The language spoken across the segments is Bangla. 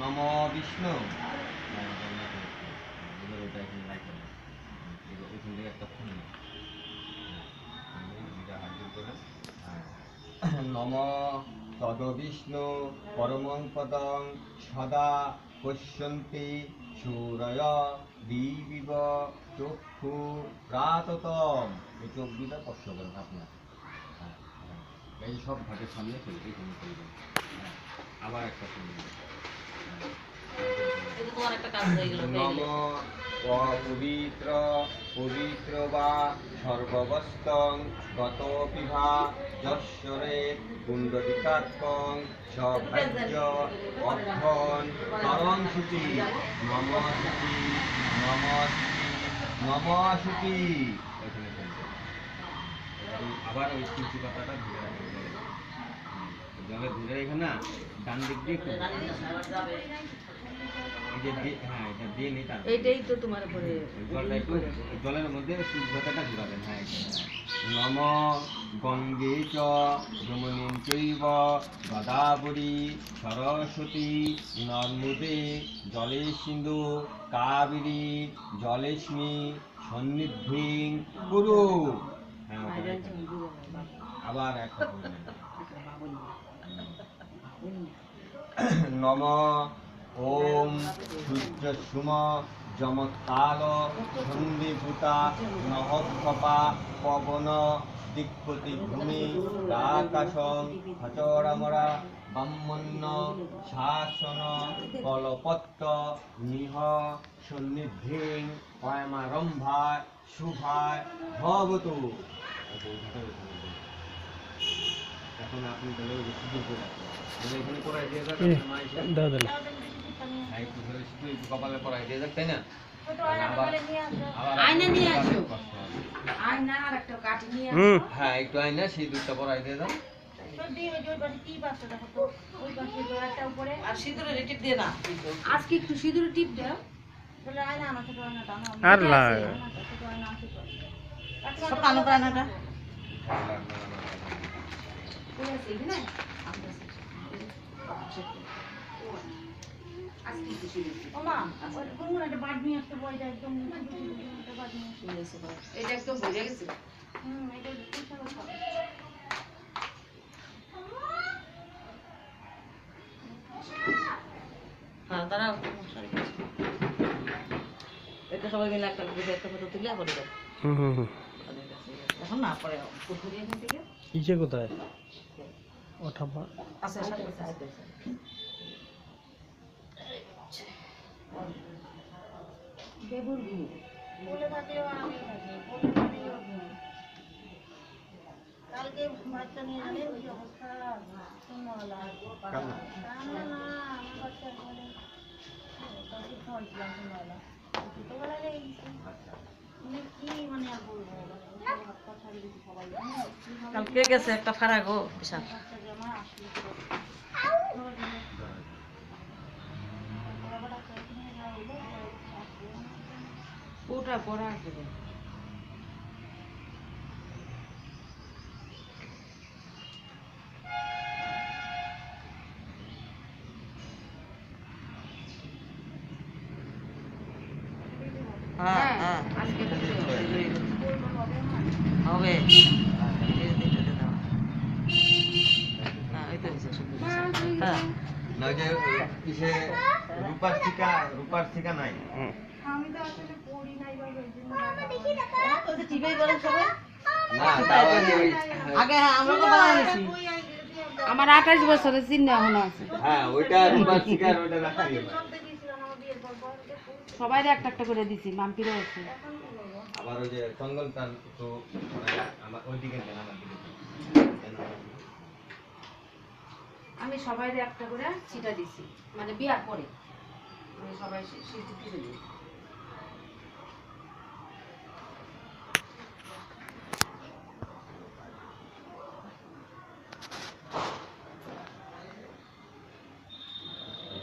নম বিষ্ণু এখান থেকে একটা ফোন নম তদ্বিষ্ণু পরমং পদং সদা পশ্যন্তি সূরয় দিবিব চক্ষু প্রাততম। এই চোখ দুটা কষ্ট করেন আপনার। এই সব ঘাটের সামনে চলবে আবার একটা শুনবেন। নম পবিত্র পবিত্র বা সর্ববস্তং গতপিভা যশ্বরে কুণ্ডলিকাত্মং সভাজ্য অর্ধন তরং শুচি নম শুচি নম শুচি নম শুচি। আবার ওই তুলসী পাতাটা ধরে রাখবে, জলে ধরে রেখে না ডান দিক দিয়ে এইটাই তো তোমার উপরে জলের মধ্যে সূর্যটাটা ঘুরাবেন। হ্যাঁ, নম গঙ্গে চ যমুনীং চৈব গোদাবরী সরস্বতী নর্মদে জলে সিন্ধু কাবেরী জলেস্মি সন্নিধিং কুরু। হ্যাঁ, আবার একটা নম ওম সূর্য সুম যমকাল সন্ধিভূতা নহপা পবন দিকপতি ভূমি আকাশং হচরামরা ব্রহ্মণ্য শাসন কলপত্ত নিহ সন্নিধিং অয়মারম্ভা শুভায় ভবতু। এখন আপনি বলে এখানে পড়াই দিয়ে কপালে পড়াই দিয়ে যাক, তাই না? হ্যাঁ, একটু আয়না সেই দুধটা পড়াই দিয়ে দাও। আজকে একটু সিঁদুর টিপ দাও। আর এটা সবাই মিলে একটা ফটো তুলে পরে দাও। এখন না পরে পুকুরে এখান থেকে ইসে কোথায় ওঠাবা আচ্ছা দেবুর ঘুম বলে থাকলেও আমি বলে থাকলেও ঘুম কালকে বাচ্চা নিয়ে গেলে ওই অবস্থা শুনলা না আমার বাচ্চা বলে কালকে খাওয়াইছিলাম শুনলা ছোটবেলায় কি মানে আর বলবো কালকে গেছে একটা ফাড়া গো বিশাল ওটা পড়া আছে হবে রূপার টিকা নাই। আমি তো আসলে পড়ি নাই বাবা এই জন্য দেখি দেখো তো টিপেই বলেন সবাই না তাও আগে আমরা তো বানাইছি আমার 28 বছরের চিহ্ন এখনো আছে। হ্যাঁ, ওইটা রূপার টিকা ওইটা রাখা যাবে। সবাইরে একটা একটা করে দিছি মাম্পিরও আছে। আবার ওই যে চন্দনটান তো আমার ওইদিকে দেন, আমার দিকে আমি সবাইরে একটা করে চিটা দিছি মানে বিয়ার পরে আমি সবাই সিটি দিতে দিই।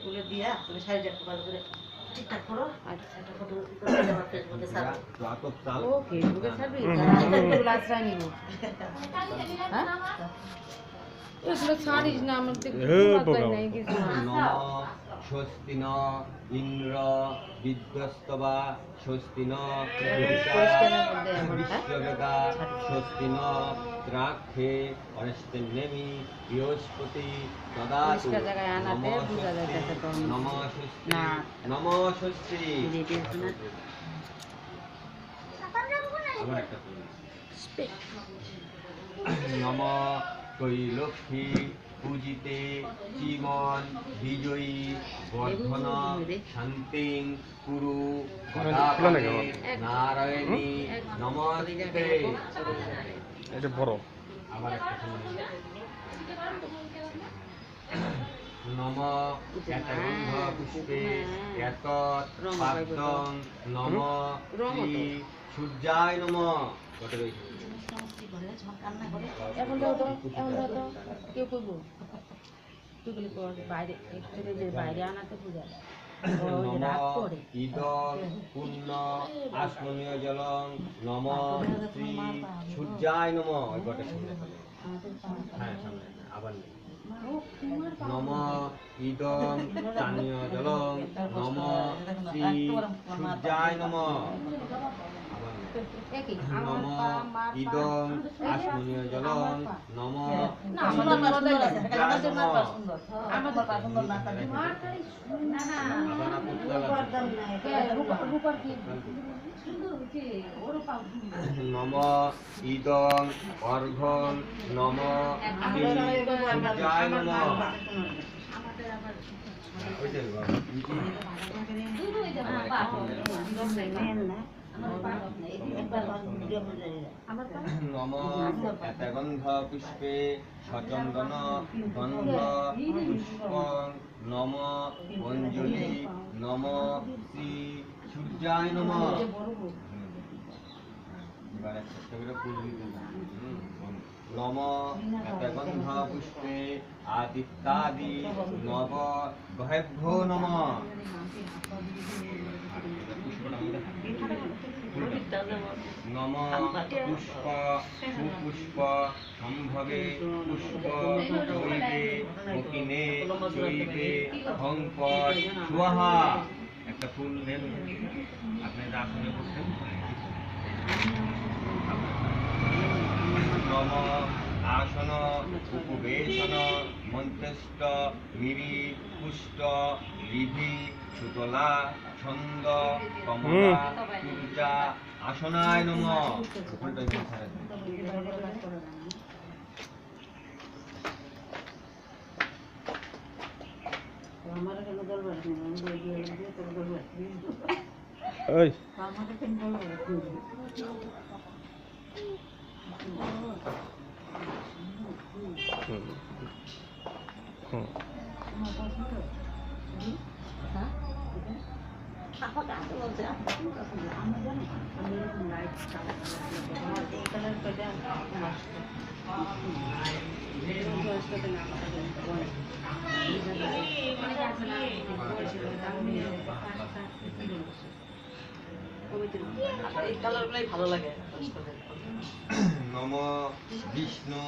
তুলে দিয়া তুমি শাড়িটা একটু ভালো করে ঠিকঠাক করো আর একটা ফটো আমার ফেসবুকে ছাড়ো। ও ফেসবুকে ছাড়বি এগুলো আশ্রয় নিব। হ্যাঁ এগুলো ছাড়িস না আমার তো নাই কিছু স্বস্তি ন ইন্দ্র বিদ্যস্তবা স্বস্তি ন বিশ্ববেদা স্বস্তি ন দ্রাক্ষে অনস্তন্যমি বৃহস্পতি দদাতু নমঃ স্বস্তি নমঃ স্বস্তি। আবার একটা নম কৈলক্ষ্মী পূজিতে জীবন বিজয়ী বর্ধন শান্তিং কুরু কদাপতে নারায়ণী নমস্তে। এটা বড়। আবার একটা নম এতগন্ধ পুষ্পে এত পাদ্যং নম শ্রী সূর্যায় নম। কত রয়েছে? এখন দাও তো, এখন দাও তো, কেউ কইবো তুই কর বাইরে একটু যে বাইরে আনাতে পূজা নম ইদং পুণ্য আসমনীয় জলং নম শ্রী সূর্যায় নম। ওই কটা শুনে হ্যাঁ সামনে আবার নেই। নম ইদং স্থানীয় জলং নম শ্রী সূর্যায় নম। আবার নেই। নম ইদং আসমনীয় জলং নম শ্রী সূর্যায় নম। নম ইদং অর্ঘং নম শ্রী সূর্যায় নম। নম এতগন্ধ পুষ্পে সচন্দন গন্ধ পুষ্পং নম অঞ্জলি নম শ্রী সূর্যায় নম। এবার একটা করে ফুল দিতে নম এতগন্ধ পুষ্পে আদিত্যাদি নব গহেভ্যো নম। নম পুষ্প সুপুষ্প সম্ভবে পুষ্প চৈবে মকিনে চৈবে হংকট স্বাহা। একটা ফুল দেন আপনি আসনে বসেন। নম আসন উপবেশন মন্ত্রস্থ মিরি পুষ্ট রিধি সুতলা ছন্দ কমলা সূর্যা আসনায় নম। ওই নম বিষ্ণু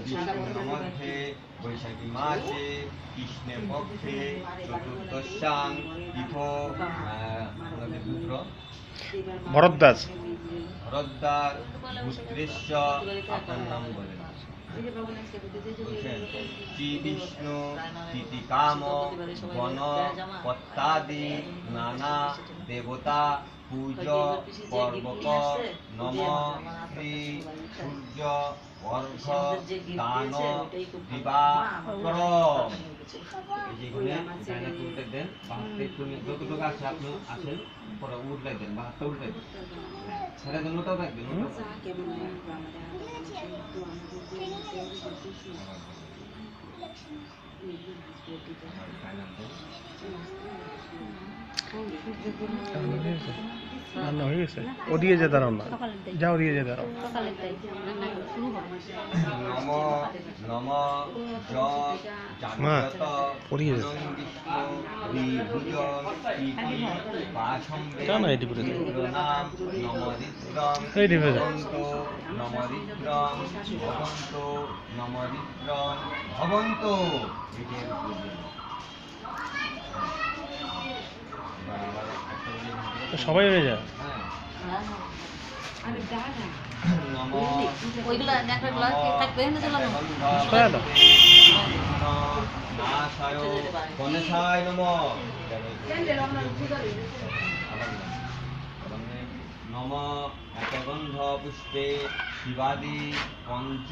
বিষ্ণুর মধ্যে বৈশাখী মাসে কৃষ্ণে পক্ষে চতুর্দশাং তিথো পুত্র ভরদ্বাজ ভরদ্বার পুত্রেশ্ব। আপনার নাম বলেন। শ্রী বিষ্ণু তিতিকাম বন পত্তাদি নানা দেবতা পূজ পর্বক নম শ্রী সূর্য অর্ঘ দান দিবাকর। যেখানে তুলতে দেন বাহাতে যতটুকু আছে আপনি আসেন পরে উল্টাই দেন বাহাতটা উল্টাই দেন ছেড়ে দেন ওটাও রাখবেন। রান্না হয়ে গেছে। ওদিকে যে দাঁড়াও না, যাও ওদিকে যে দাঁড়াও। নম নম মা, জাগ্রত পড়িয়ে যাচ্ছে। বিভুজ ইতি পাশম্বে না, না, এটি করে দাও। নাম নমরিদ্রং এই দিবে যাও। ভবন্তু নমরিদ্রং ভবন্তু নমরিদ্রং ভবন্তু। তো সবাই হয়ে যায়। হ্যাঁ নম ওইগুলো নেকড়েগুলো থাকবে না জ্বালানো সয়া দাও। নাশায় গণেশায় নম নম একগন্ধ পুষ্পে শিবাদি পঞ্চ